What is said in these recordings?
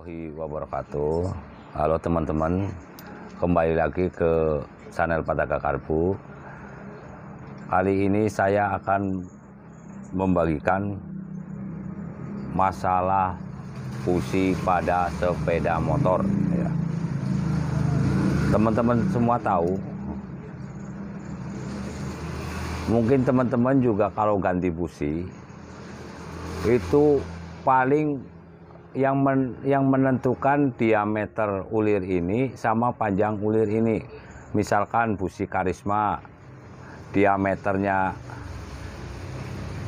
warahmatullahi wabarakatuh. Halo teman-teman, kembali lagi ke channel Pataga Karbu. Kali ini saya akan membagikan masalah busi pada sepeda motor. Teman-teman semua tahu, mungkin teman-teman juga kalau ganti busi itu paling yang menentukan diameter ulir ini sama panjang ulir ini. Misalkan busi Karisma diameternya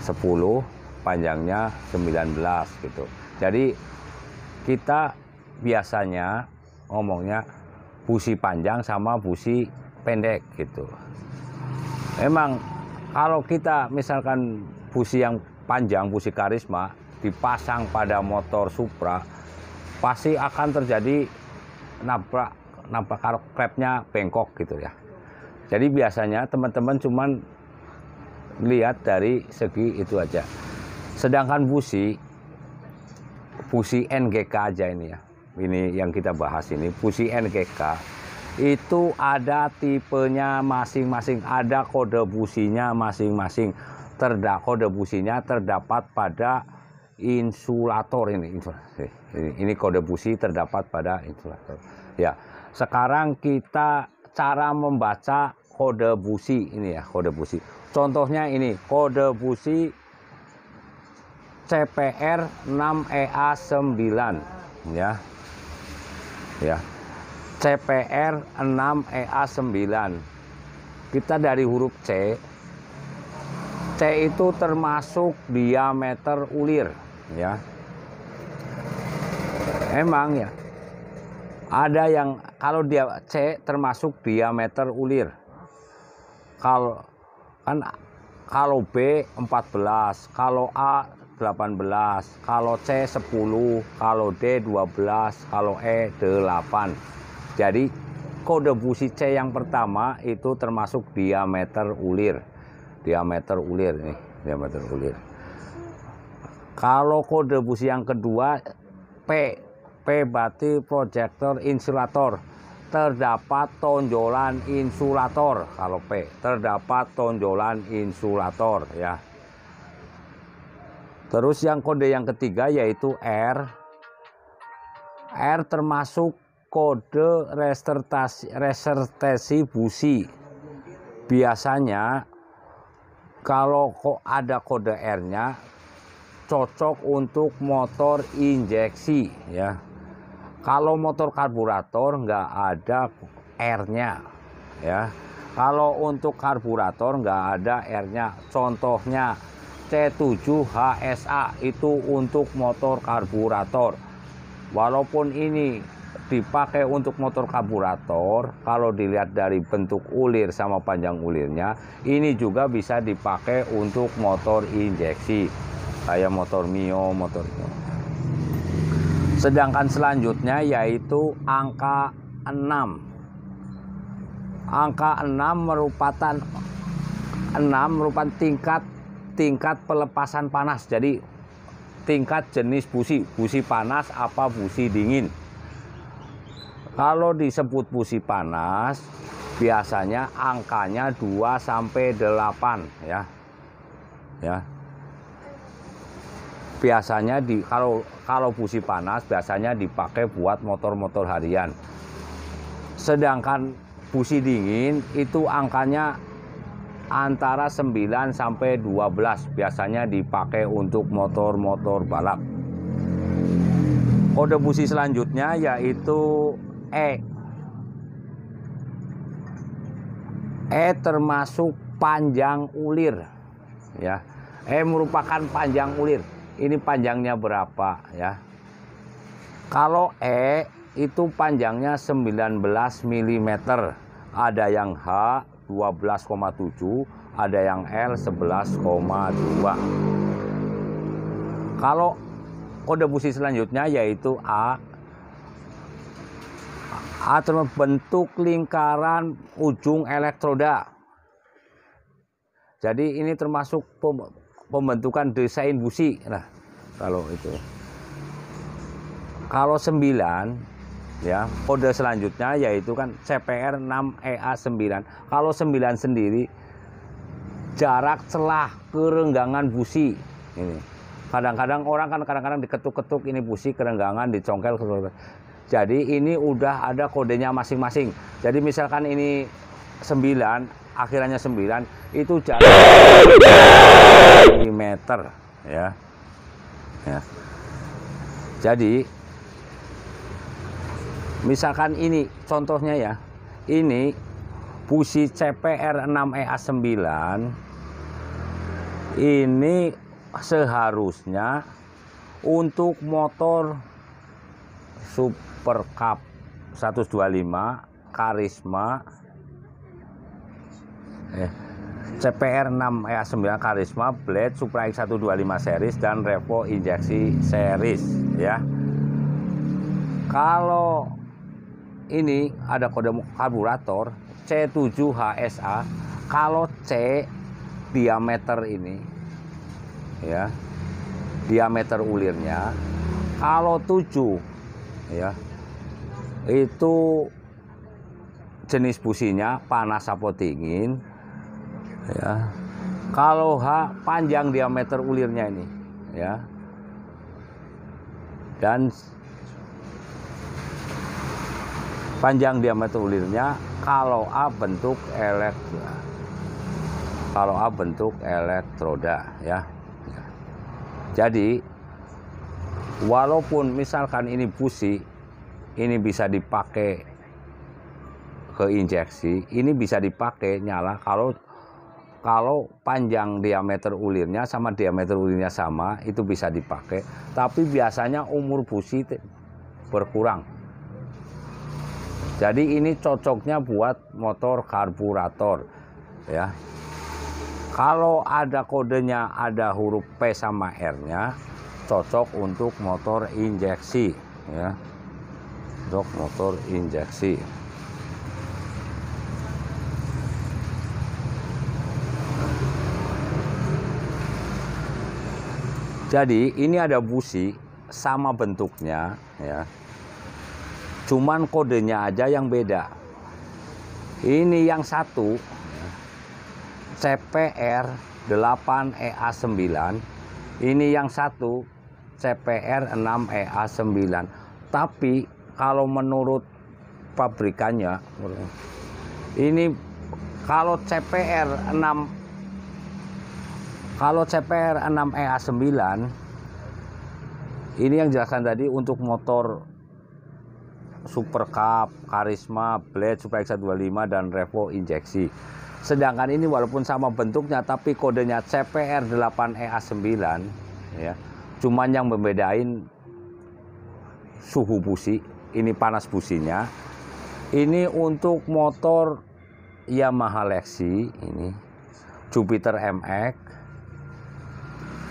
10, panjangnya 19 gitu. Jadi kita biasanya ngomongnya busi panjang sama busi pendek gitu. Emang kalau kita misalkan busi yang panjang, busi Karisma dipasang pada motor Supra, pasti akan terjadi nabrak klepnya bengkok gitu ya. Jadi biasanya teman-teman cuman lihat dari segi itu aja. Sedangkan busi NGK aja ini ya. Ini yang kita bahas ini, busi NGK itu ada tipenya masing-masing, ada kode businya masing-masing. Kode businya terdapat pada insulator ini kode busi terdapat pada insulator. Ya, sekarang kita cara membaca kode busi ini ya, kode busi. Contohnya ini kode busi CPR 6EA9 ya. Ya. CPR 6EA9. Kita dari huruf C. C itu termasuk diameter ulir ya. Emang ya. Ada yang kalau dia C termasuk diameter ulir. Kalau B 14, kalau A 18, kalau C 10, kalau D 12, kalau E 8. Jadi kode busi C yang pertama itu termasuk diameter ulir. Diameter ulir nih, diameter ulir. Kalau kode busi yang kedua P berarti proyektor insulator. Terdapat tonjolan insulator. Kalau P terdapat tonjolan insulator ya. Terus yang kode yang ketiga yaitu R. R termasuk kode resertasi busi. Biasanya kalau kok ada kode R-nya cocok untuk motor injeksi ya. Kalau motor karburator nggak ada R-nya ya. Kalau untuk karburator nggak ada R-nya. Contohnya C7HSA itu untuk motor karburator. Walaupun ini dipakai untuk motor karburator, kalau dilihat dari bentuk ulir sama panjang ulirnya, ini juga bisa dipakai untuk motor injeksi kayak motor Mio, motor itu. Sedangkan selanjutnya yaitu angka 6. Angka 6 merupakan tingkat pelepasan panas. Jadi tingkat jenis busi panas apa busi dingin. Kalau disebut busi panas biasanya angkanya 2 sampai 8 ya. Ya. Biasanya kalau busi panas biasanya dipakai buat motor-motor harian. Sedangkan busi dingin itu angkanya antara 9 sampai 12, biasanya dipakai untuk motor-motor balap. Kode busi selanjutnya yaitu E. E termasuk panjang ulir ya. E merupakan panjang ulir. Ini panjangnya berapa ya? Kalau E itu panjangnya 19 mm. Ada yang H 12,7, ada yang L 11,2. Kalau kode busi selanjutnya yaitu A. A terbentuk lingkaran ujung elektroda. Jadi ini termasuk pembentukan desain busi. Nah, kalau itu Kalau 9 ya, kode selanjutnya yaitu kan CPR 6EA9. Kalau 9 sendiri jarak celah kerenggangan busi ini. Kadang-kadang orang kan kadang-kadang diketuk-ketuk ini busi kerenggangan, dicongkel. Jadi ini udah ada kodenya masing-masing. Jadi misalkan ini 9, akhirannya 9, itu jarak meter ya. Ya. Jadi misalkan ini contohnya ya. Ini busi CPR 6EA9 ini seharusnya untuk motor Super Cup 125 Karisma CPR 6EA9 Karisma Blade Supra X125 series dan Revo injeksi series ya. Kalau ini ada kode karburator C7HSA. Kalau C diameter ini ya, diameter ulirnya. Kalau 7 ya, itu jenis businya panas apa dingin ya. Kalau H panjang diameter ulirnya ini ya, dan panjang diameter ulirnya. Kalau A bentuk elektroda ya. Jadi walaupun misalkan ini busi, ini bisa dipakai ke injeksi, ini bisa dipakai nyala kalau panjang diameter ulirnya sama diameter ulirnya sama, itu bisa dipakai. Tapi biasanya umur busi berkurang. Jadi ini cocoknya buat motor karburator ya. Kalau ada kodenya, ada huruf P sama R-nya, cocok untuk motor injeksi ya. Untuk motor injeksi. Jadi ini ada busi sama bentuknya ya. Cuman kodenya aja yang beda. Ini yang satu CPR 8EA9. Ini yang satu CPR 6EA9. Tapi kalau menurut pabrikannya, ini kalau CPR 6EA9 ini yang jelaskan tadi untuk motor Super Cup, Karisma, Blade, Supra X125 dan Revo injeksi. Sedangkan ini walaupun sama bentuknya tapi kodenya CPR 8EA9 ya. Cuman yang membedain suhu busi, ini panas businya. Ini untuk motor Yamaha Lexi ini Jupiter MX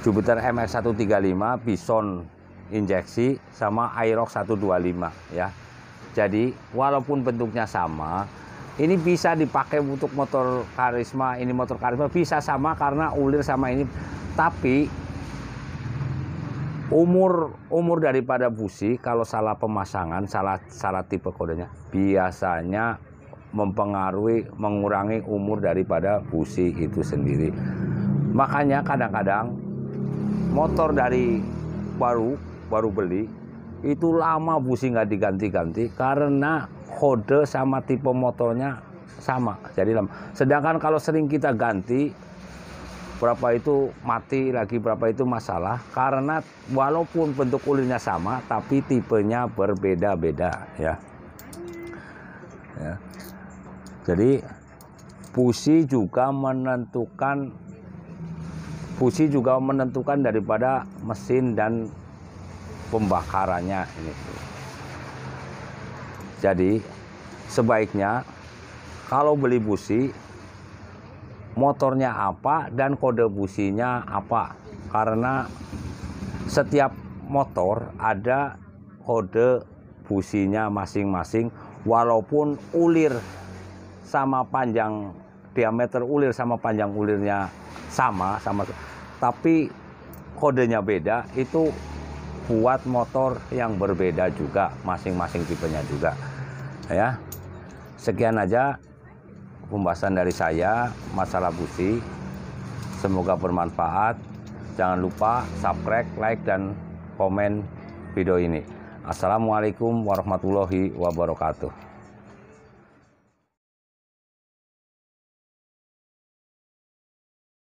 135 Bison injeksi sama Aerox 125 ya. Jadi walaupun bentuknya sama, ini bisa dipakai untuk motor Karisma. Ini motor Karisma bisa sama karena ulir sama ini. Tapi umur daripada busi kalau salah pemasangan, salah tipe kodenya, biasanya mengurangi umur daripada busi itu sendiri. Makanya kadang-kadang motor dari baru beli itu lama busi nggak diganti-ganti karena kode sama tipe motornya sama, jadi lama. Sedangkan kalau sering kita ganti, berapa itu mati lagi, berapa itu masalah, karena walaupun bentuk ulirnya sama tapi tipenya berbeda-beda ya. Jadi busi juga menentukan daripada mesin dan pembakarannya ini. Jadi sebaiknya kalau beli busi, motornya apa dan kode businya apa, karena setiap motor ada kode businya masing-masing. Walaupun ulir sama panjang, diameter ulir sama panjang ulirnya sama, tapi kodenya beda, itu buat motor yang berbeda juga, masing-masing tipenya juga ya. Sekian aja pembahasan dari saya masalah busi, semoga bermanfaat. Jangan lupa subscribe, like, dan komen video ini. Assalamualaikum warahmatullahi wabarakatuh.